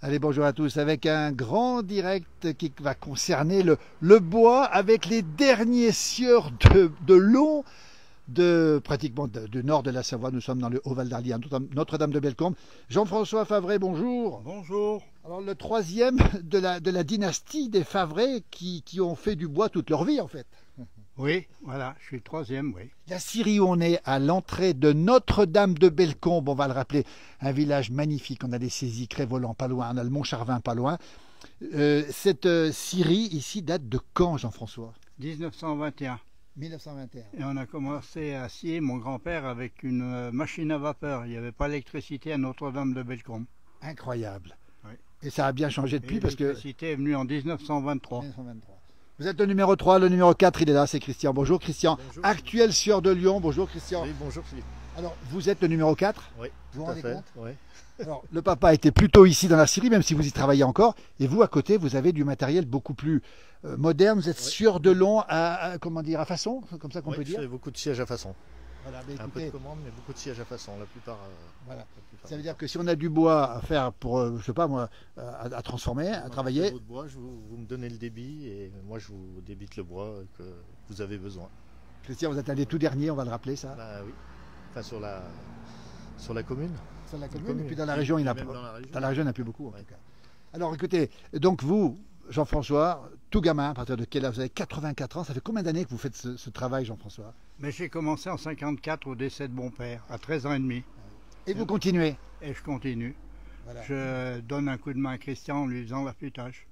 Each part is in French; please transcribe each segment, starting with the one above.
Allez, bonjour à tous, avec un grand direct qui va concerner le bois avec les derniers sieurs de long pratiquement du nord de la Savoie. Nous sommes dans le Haut-Val d'Arly, à Notre-Dame de Bellecombe. Jean-François Favret, bonjour. Bonjour. Alors le troisième de la dynastie des Favret qui ont fait du bois toute leur vie en fait. Oui, voilà, je suis le troisième, oui. La Syrie où on est, à l'entrée de Notre-Dame de Bellecombe, on va le rappeler, un village magnifique, on a les saisies Crévolant pas loin, on a le Mont-Charvin pas loin. Cette Syrie ici date de quand, Jean-François? 1921. 1921. Et on a commencé à scier, mon grand-père, avec une machine à vapeur. Il n'y avait pas d'électricité à Notre-Dame de Bellecombe. Incroyable. Oui. Et ça a bien changé depuis parce que... L'électricité est venue en 1923. 1923. Vous êtes le numéro 3, le numéro 4, il est là, c'est Christian. Bonjour Christian, bonjour. Actuel sieur de Lyon. Bonjour Christian. Oui, bonjour Philippe. Alors, vous êtes le numéro 4? Oui, vous vous tout à rendez fait. compte? Oui. Alors, le papa était plutôt ici dans la Syrie, même si vous y travaillez encore. Et vous, à côté, vous avez du matériel beaucoup plus moderne. Vous êtes sieur de long comment dire, à façon, comme ça qu'on peut Je dire. fais beaucoup de sièges à façon. Voilà, mais Un peu écoutez, de commandes, mais beaucoup de sièges à façon. La plupart. voilà. la plupart. Ça veut dire que si on a du bois à faire pour, je sais pas moi, à transformer, à travailler. De bois, vous me donnez le débit et moi je vous débite le bois que vous avez besoin. Christian, vous êtes un des tout derniers, on va le rappeler ça. Bah oui. Enfin sur la commune. Sur la commune, et puis dans la région, il n'y en a Même pas. dans la région. Dans la région, il n'y en a plus beaucoup en Ouais. tout cas. Alors écoutez, donc vous, Jean-François, tout gamin, à partir de quel âge? Vous avez 84 ans, ça fait combien d'années que vous faites ce travail, Jean-François? Mais j'ai commencé en 54 au décès de mon père, à 13 ans et demi. Et vous continuez? Et je continue. Voilà. Je donne un coup de main à Christian en lui faisant l'affûtage.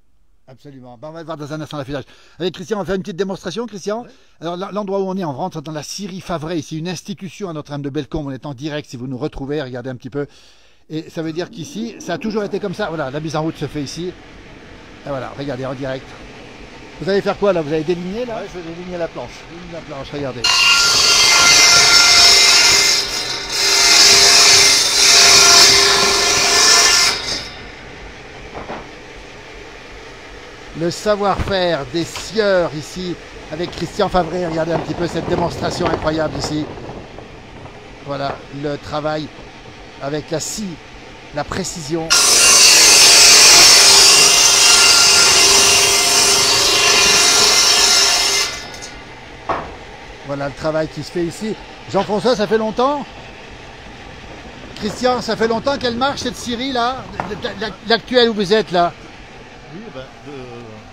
Absolument. Ben, on va voir dans un instant l'affûtage. Avec Christian, on va faire une petite démonstration, Christian. Ouais. Alors l'endroit où on rentre dans la Syrie Favret, ici, une institution à Notre-Dame de Bellecombe. On est en direct, si vous nous retrouvez, regardez un petit peu. Et ça veut dire qu'ici, ça a toujours été comme ça. Voilà, la mise en route se fait ici. Et voilà, regardez, en direct. Vous allez faire quoi là? Vous allez déligner là? Ouais, je vais déligner la planche. Déligner la planche, regardez. Le savoir-faire des sieurs ici avec Christian Favret. Regardez un petit peu cette démonstration incroyable ici. Voilà le travail avec la scie, la précision. Voilà le travail qui se fait ici. Jean-François, ça fait longtemps? Christian, ça fait longtemps qu'elle marche cette Syrie là? L'actuelle où vous êtes là? Oui, ben,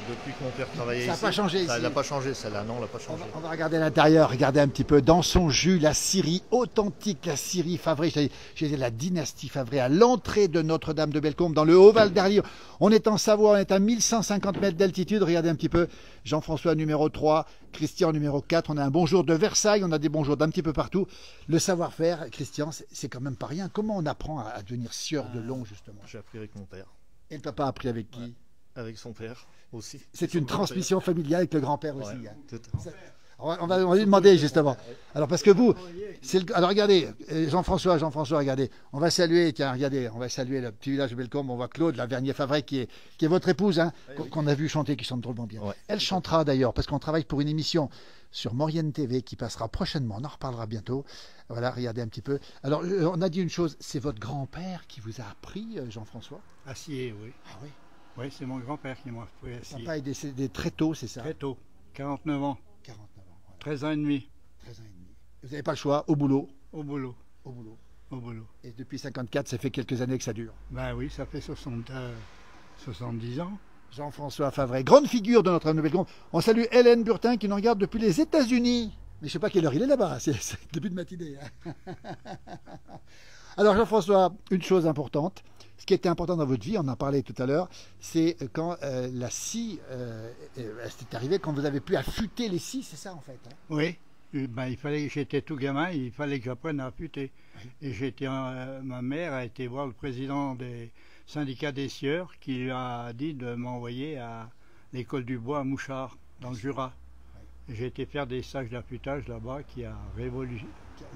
depuis que mon père travaillait Ça n'a ici. pas changé Ça ici. n'a pas changé celle-là, non, elle n'a pas changé. On va regarder à l'intérieur, regardez un petit peu dans son jus, la Syrie authentique, la Syrie Favret, j'ai dit la dynastie Favret, à l'entrée de Notre-Dame de Bellecombe, dans le Haut-Val d'Arly. On est en Savoie, on est à 1150 mètres d'altitude, regardez un petit peu, Jean-François numéro 3, Christian numéro 4, on a un bonjour de Versailles, on a des bonjours d'un petit peu partout. Le savoir-faire, Christian, c'est quand même pas rien. Comment on apprend à devenir sieur de long, justement? J'ai appris avec mon père. Et le papa a appris avec qui? Ouais. Avec son père aussi. C'est Son une grand-père. transmission familiale avec le grand-père Ouais, aussi. Hein. tout à fait. On va lui demander justement. Alors parce que vous, alors regardez, Jean-François, regardez, on va saluer, tiens, regardez, on va saluer le petit village de Bellecombe, on voit Claude, la Vernier-Favret, qui est votre épouse, hein, qu'on a vu chanter, qui chante drôlement bien. Ouais. Elle chantera d'ailleurs, parce qu'on travaille pour une émission sur Maurienne TV qui passera prochainement, on en reparlera bientôt. Voilà, regardez un petit peu. Alors on a dit une chose, c'est votre grand-père qui vous a appris, Jean-François? Acier, oui. Ah oui. Oui, c'est mon grand-père qui m'a appris à scier. Papa est décédé très tôt, c'est ça? Très tôt, 49 ans, 49 ans, voilà. 13 ans et demi, 13 ans et demi. Vous n'avez pas le choix, au boulot. au boulot, Au boulot. au boulot. Et depuis 54, ça fait quelques années que ça dure. Ben oui, ça fait 70 ans. Jean-François Favret, grande figure de Notre-Dame de Bellecombe. On salue Hélène Burtin qui nous regarde depuis les États-Unis. Mais je ne sais pas quelle heure il est là-bas, c'est le début de matinée. Hein. Alors Jean-François, une chose importante, ce qui était important dans votre vie, on en parlait tout à l'heure, c'est quand la scie, c'est arrivé quand vous avez pu affûter les scies, c'est ça en fait. Hein? Oui, ben, j'étais tout gamin, il fallait que j'apprenne à affûter. Et ma mère a été voir le président des syndicats des sieurs qui lui a dit de m'envoyer à l'école du bois à Mouchard, dans le Jura. J'ai été faire des stages d'affûtage là-bas qui a révolutionné.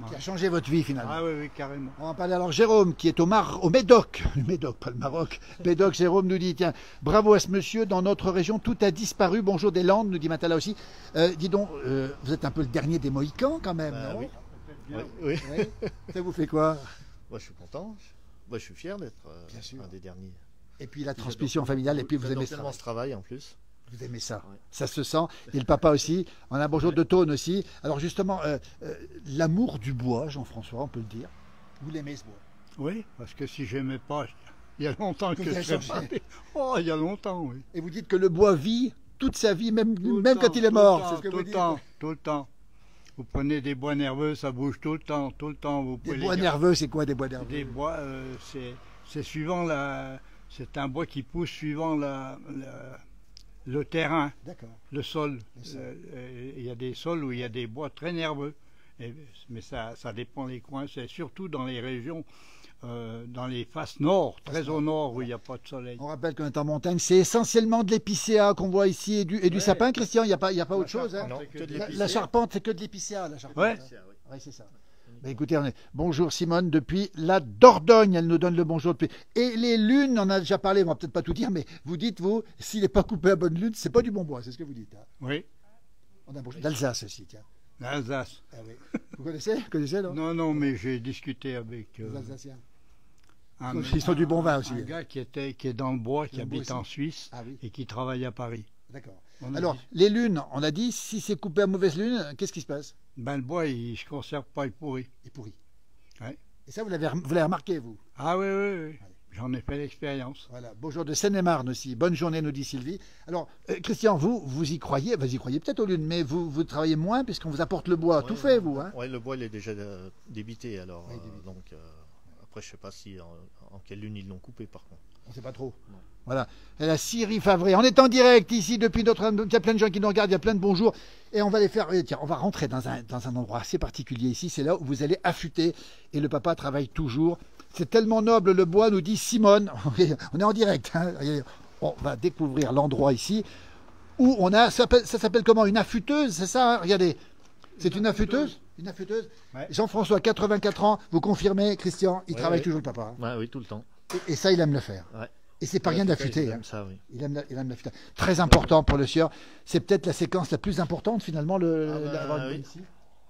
Qui a changé votre vie finalement. Ah oui, oui, carrément. On va parler alors Jérôme qui est au Médoc, le Médoc, pas le Maroc. Médoc, Jérôme nous dit, tiens, bravo à ce monsieur, dans notre région tout a disparu, bonjour des Landes, nous dit Matala aussi. Dis donc, vous êtes un peu le dernier des Mohicans quand même, Bah non? oui. Oui. Oui. Ça vous fait quoi? Moi, je suis content. Moi, je suis fier d'être Bien sûr. un des derniers. Et puis la transmission familiale, et puis vous aimez ça. Tellement ce travail en plus. Vous aimez ça, Ouais. ça se sent. Et le papa aussi. On a un bonjour de Tône aussi. Alors justement, l'amour du bois, Jean-François, on peut le dire. Vous l'aimez ce bois? Oui, parce que si j'aimais pas, il y a longtemps que Vous je avez serais changé. parti. Oh, il y a longtemps, oui. Et vous dites que le bois vit toute sa vie, même Tout le quand temps, il est tout mort. le C'est temps, ce que tout vous le dites. temps, tout le temps. Vous prenez des bois nerveux, ça bouge tout le temps, tout le temps. Vous Des pouvez bois les nerveux, c'est quoi des bois nerveux? Des bois, c'est suivant c'est un bois qui pousse suivant le terrain, D'accord. le sol. Le sol. Il y a des sols où il y a des bois très nerveux, mais ça dépend des coins. C'est surtout dans les régions, dans les faces nord, très au nord où il n'y a pas de soleil. On rappelle qu'on est en montagne, c'est essentiellement de l'épicéa qu'on voit ici et du sapin, Christian. Il n'y a pas autre chose. Hein. Non, c'est que de La l'épicéa. charpente, c'est que de l'épicéa, la charpente. Ouais. Hein. Oui, c'est ça. Ben, écoutez, bonjour Simone depuis la Dordogne, elle nous donne le bonjour depuis. Et les lunes, on a déjà parlé, on va peut-être pas tout dire, mais vous dites, vous, s'il n'est pas coupé à bonne lune, c'est pas du bon bois, c'est ce que vous dites. Hein. Oui, On a un bonjour d'Alsace aussi, tiens. l'Alsace. Ah oui. Vous connaissez, non? Non, non, mais j'ai discuté avec Les Alsaciens. un, Ils sont du bon vin aussi. un gars qui est dans le bois, qui Le bois habite en aussi. Suisse Ah oui, et qui travaille à Paris. d'accord. On a Alors, dit, les lunes, on a dit, si c'est coupé à mauvaise lune, qu'est-ce qui se passe? ben, le bois, il ne se conserve pas, il pourrit. Il pourrit. Ouais. Et ça, vous l'avez remarqué, vous? Ah oui, oui, oui. J'en ai fait l'expérience. Voilà. Bonjour de Seine-et-Marne aussi. Bonne journée, nous dit Sylvie. Alors, Christian, vous y croyez? Vous y croyez peut-être aux lunes, mais vous travaillez moins puisqu'on vous apporte le bois. Ouais, Tout fait, vous, hein? Ouais, le bois il est déjà débité alors. Ouais, débité. Donc après je sais pas si en quelle lune ils l'ont coupé par contre. On ne sait pas trop. Non. Voilà. Et la Syrie Favre. On est en direct ici depuis Notre-Dame. Il y a plein de gens qui nous regardent, il y a plein de bonjours. Et on va les faire. Tiens, on va rentrer dans un endroit assez particulier ici. C'est là où vous allez affûter. Et le papa travaille toujours. C'est tellement noble le bois, nous dit Simone. On est en direct. Hein. On va découvrir l'endroit ici où on a. Ça s'appelle comment? Une affûteuse, c'est ça? Hein. Regardez. C'est une affûteuse? Une affûteuse? Ouais. Jean-François, 84 ans. Vous confirmez, Christian? Il Ouais, travaille ouais. toujours le papa. Hein. Ouais, oui, tout le temps. Et ça, il aime le faire. Ouais. Et c'est pas rien d'affûter. Ils Hein. aiment ça, oui. Il aime l'affûtage. Très important pour le sieur. C'est peut-être la séquence la plus importante finalement, avoir une oui. bonne scie.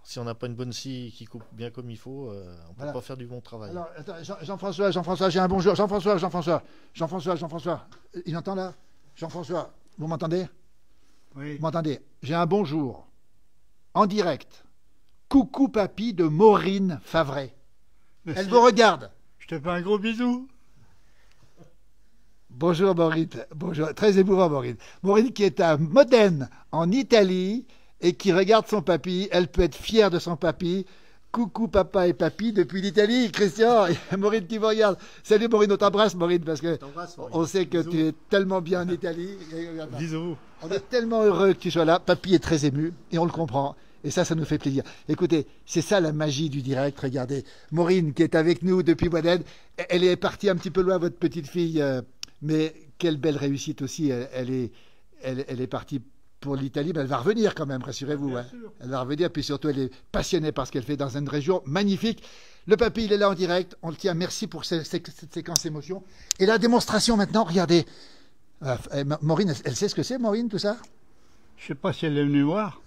Si on n'a pas une bonne scie qui coupe bien comme il faut, on peut Voilà. pas faire du bon travail. Alors, attends, Jean-François, j'ai un bonjour. Jean-François. Il entend là? Jean-François, vous m'entendez? Oui. Vous m'entendez? J'ai un bonjour. En direct. Coucou papy de Maureen Favret. Elle Merci. vous regarde. Je te fais un gros bisou. Bonjour Maureen. Bonjour. Très émouvant Maureen. Maureen qui est à Modène, en Italie, et qui regarde son papy. Elle peut être fière de son papy. Coucou papa et papy depuis l'Italie. Christian, Maureen qui vous regarde. Salut Maureen, on t'embrasse Maureen parce que on sait que tu es tellement bien en Italie. Bisous. On est tellement heureux que tu sois là. Papy est très ému et on le comprend. Et ça nous fait plaisir. Écoutez, c'est ça la magie du direct. Regardez, Maureen qui est avec nous depuis Modène. Elle est partie un petit peu loin, votre petite fille. Mais quelle belle réussite aussi. Elle est partie pour l'Italie, mais elle va revenir quand même, rassurez-vous. Bien Hein. sûr. Elle va revenir, puis surtout, elle est passionnée par ce qu'elle fait dans une région magnifique. Le papy, il est là en direct. On le tient. Merci pour cette séquence émotion. Et la démonstration maintenant, regardez. Maureen, elle sait ce que c'est, Maureen, tout ça? Je sais pas si elle est venue voir.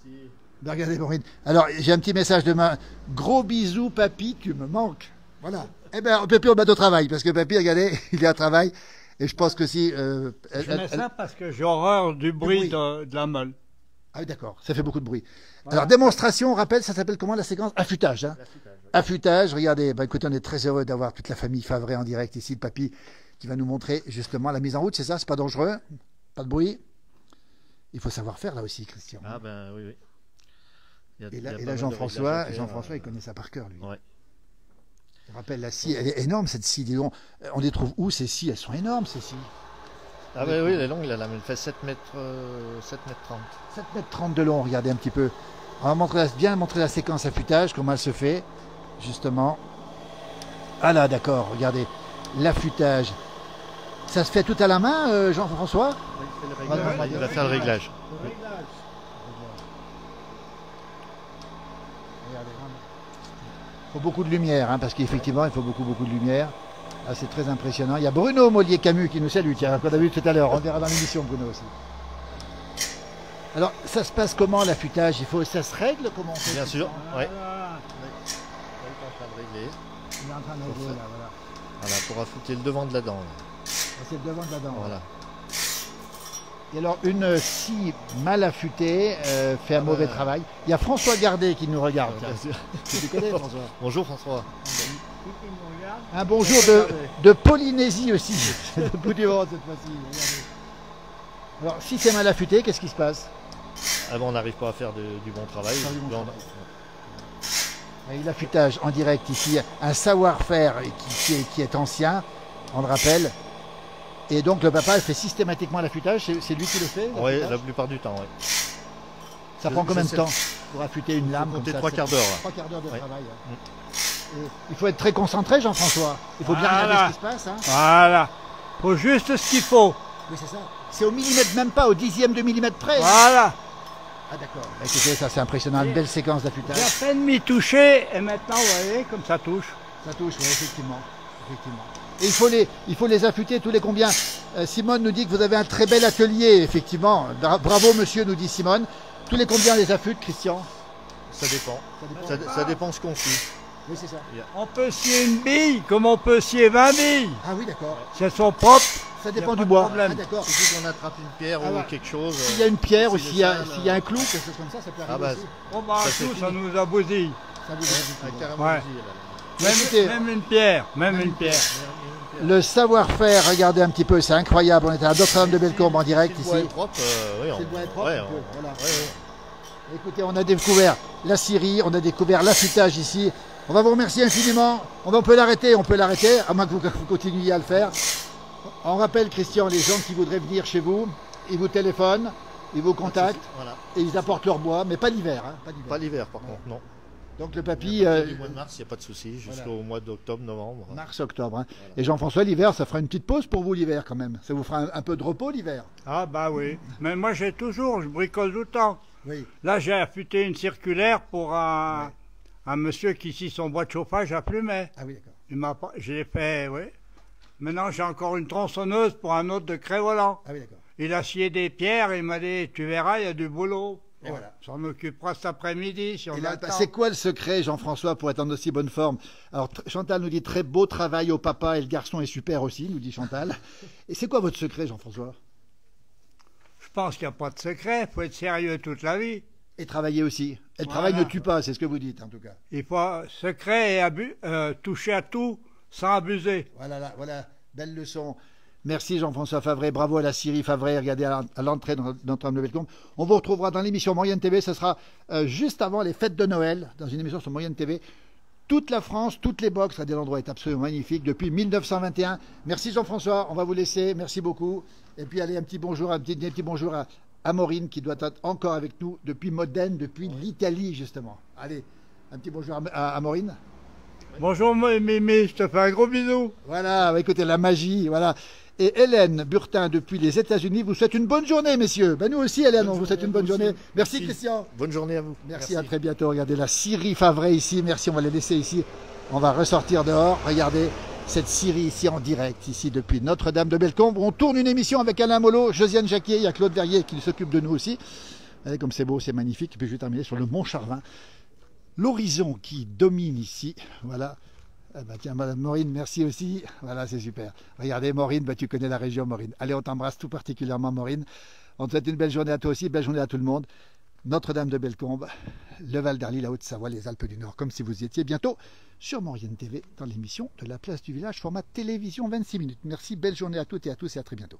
Ben, regardez, Maureen. Alors, j'ai un petit message de main. Gros bisous, papy, tu me manques. Voilà. Eh bien, papy, on va au travail, parce que papy, regardez, il est à travail. Et je pense que si... Je mets ça parce que j'ai horreur du bruit bruit. de la meule. Ah oui, d'accord, ça fait beaucoup de bruit. Voilà. Alors, démonstration, on rappelle, ça s'appelle comment la séquence? Affûtage. Hein. Affûtage, regardez, ben, écoutez, on est très heureux d'avoir toute la famille Favret en direct ici, le papy, qui va nous montrer justement la mise en route, c'est ça? C'est pas dangereux? Pas de bruit? Il faut savoir faire là aussi, Christian. Ah ben oui, oui. Il y a- Et il y a là, pas mal de Jean-François, réglages à faire, il connaît ça par cœur, lui. Ouais. Je rappelle, la scie, elle est énorme, cette scie. Dis donc. On les trouve où, ces scies? Elles sont énormes, ces scies. Ah ben oui, elle est longue, elle fait 7 mètres 30. 7 mètres 30 de long, regardez un petit peu. On va bien montrer la séquence affûtage, comment elle se fait, justement. Ah là, d'accord, regardez, l'affûtage. Ça se fait tout à la main, Jean-François? Il va faire le réglage. Il faut beaucoup de lumière, hein, parce qu'effectivement, il faut beaucoup de lumière. Ah, c'est très impressionnant. Il y a Bruno Mollier-Camus qui nous salue, tiens, qu'on a vu tout à l'heure. On verra dans l'émission, Bruno aussi. Alors, ça se passe comment l'affûtage? Ça se règle comment on fait? Bien sûr, ouais. Voilà. Il est en train de régler. Il est en train de régler, là, voilà. Voilà, pour affûter le devant de la dent. là. c'est le devant de la dent. Voilà. Et alors, une scie mal affûtée fait un mauvais travail. Il y a François Gardet qui nous regarde. Bien sûr. Tu connais, François? Bonjour François. Un bonjour de Polynésie aussi, de bout du monde cette fois-ci. Regardez. Alors, si c'est mal affûté, qu'est-ce qui se passe? Ah bon, on n'arrive pas à faire du bon travail. Faire du bon Là, travail. Et l'affûtage en direct ici, un savoir-faire qui est ancien, on le rappelle. Et donc le papa fait systématiquement l'affûtage, c'est lui qui le fait? Oui, l'affûtage la plupart du temps, oui. Ça prend combien de sais. temps pour affûter une lame comme Comptez ça? 3 quarts d'heure. 3 quarts d'heure de Ouais. travail. Et il faut être très concentré, Jean-François. Il faut bien Voilà. regarder ce qui se passe. Hein. Voilà. Faut juste ce qu'il faut. Oui, c'est ça. C'est au millimètre, même pas au dixième de millimètre près. Voilà. Ah d'accord. Écoutez, ça c'est impressionnant, une belle séquence J'ai d'affûtage. à peine m'y toucher et maintenant, vous voyez, comme ça touche. Ça touche, oui, effectivement. Et il faut les affûter tous les combien? Simone nous dit que vous avez un très bel atelier, effectivement. Bravo monsieur, nous dit Simone. Tous les combien les affûte, Christian? Ça dépend. Ça dépend. Ça dépend ce qu'on suit. Oui, c'est ça. On peut scier une bille comme on peut scier 20 billes. Ah oui, d'accord. Si elles sont propres, Ça y a dépend pas du de bois. problème. Ah d'accord. Suffit qu'on attrape une pierre Ah ou ouais. quelque chose. S'il y a une pierre ou si s'il y, a le sale, un clou, quelque chose comme ça peut arriver bah, aussi. bon, bah, Ça, c'est tout, ça fini. nous a bousillé. Ça vous Ah, arrive. carrément Ouais. bousillé, là. Écoutez, Même une pierre, même une pierre. le savoir-faire, regardez un petit peu, c'est incroyable. On était à Notre-Dame-de-Bellecombe en direct Si le bois ici. est propre, oui, Si le bois est propre, ouais, on peut, voilà. ouais. Écoutez, on a découvert la scierie, on a découvert l'affûtage ici. On va vous remercier infiniment. On peut l'arrêter, à moins que vous continuiez à le faire. On rappelle, Christian, les gens qui voudraient venir chez vous, ils vous téléphonent, ils vous contactent Voilà. et ils apportent leur bois, mais pas l'hiver. Hein, Pas l'hiver par contre, non. Donc le À papy, partir du mois de mars, il n'y a pas de souci, jusqu'au voilà. mois d'octobre, novembre. mars-octobre. Hein. Et Jean-François, l'hiver, ça fera une petite pause pour vous l'hiver quand même. Ça vous fera un peu de repos l'hiver. Ah bah oui. Mais moi je bricole tout le temps. Oui. Là j'ai affûté une circulaire pour un monsieur qui scie son bois de chauffage à Plumet. Ah oui, d'accord. J'ai fait, oui. Maintenant j'ai encore une tronçonneuse pour un autre de Crévolant. Ah oui, d'accord. Il a scié des pierres, il m'a dit, tu verras, il y a du boulot. Et voilà. S'en occupera cet après-midi si on Et a là, le temps. c'est quoi le secret, Jean-François, pour être en aussi bonne forme? Alors, Chantal nous dit très beau travail au papa et le garçon est super aussi, nous dit Chantal. Et c'est quoi votre secret, Jean-François? Je pense qu'il n'y a pas de secret, il faut être sérieux toute la vie. Et travailler aussi. Et le Voilà. travail ne tue pas, c'est ce que vous dites en tout cas. Il faut secret et toucher à tout sans abuser. Voilà, belle leçon. Merci Jean-François Favret, bravo à la scierie Favret, regardez à l'entrée de Notre-Dame-de-Bellecombe. On vous retrouvera dans l'émission Maurienne TV, ce sera juste avant les fêtes de Noël, dans une émission sur Maurienne TV. Toute la France, toutes les boxes, l'endroit est absolument magnifique depuis 1921. Merci Jean-François, on va vous laisser, merci beaucoup. Et puis allez, un petit bonjour à Maureen qui doit être encore avec nous depuis Modène, depuis l'Italie justement. Allez, un petit bonjour à Maureen. Bonjour Mimi, je te fais un gros bisou. Voilà, écoutez, la magie, voilà. Et Hélène Burtin, depuis les États-Unis, vous souhaite une bonne journée, messieurs. Ben nous aussi, Hélène, on vous souhaite une bonne journée. Merci, Christian. Bonne journée à vous. Merci, à très bientôt. Regardez la scierie Favret ici. Merci, on va les laisser ici. On va ressortir dehors. Regardez cette scierie ici en direct, ici depuis Notre-Dame-de-Bellecombe. On tourne une émission avec Alain Molot, Josiane Jacquier, il y a Claude Verrier qui s'occupe de nous aussi. Regardez comme c'est beau, c'est magnifique. Et puis je vais terminer sur le Mont Charvin. L'horizon qui domine ici, voilà. Eh ben tiens, Madame Maureen, merci aussi. Voilà, c'est super. Regardez, Maureen, ben tu connais la région, Maureen. Allez, on t'embrasse tout particulièrement, Maureen. On te souhaite une belle journée à toi aussi, belle journée à tout le monde. Notre-Dame-de-Bellecombe, le Val d'Arly, la Haute-Savoie, les Alpes du Nord, comme si vous y étiez bientôt sur Maurienne TV dans l'émission de la place du village, format télévision 26 minutes. Merci, belle journée à toutes et à tous et à très bientôt.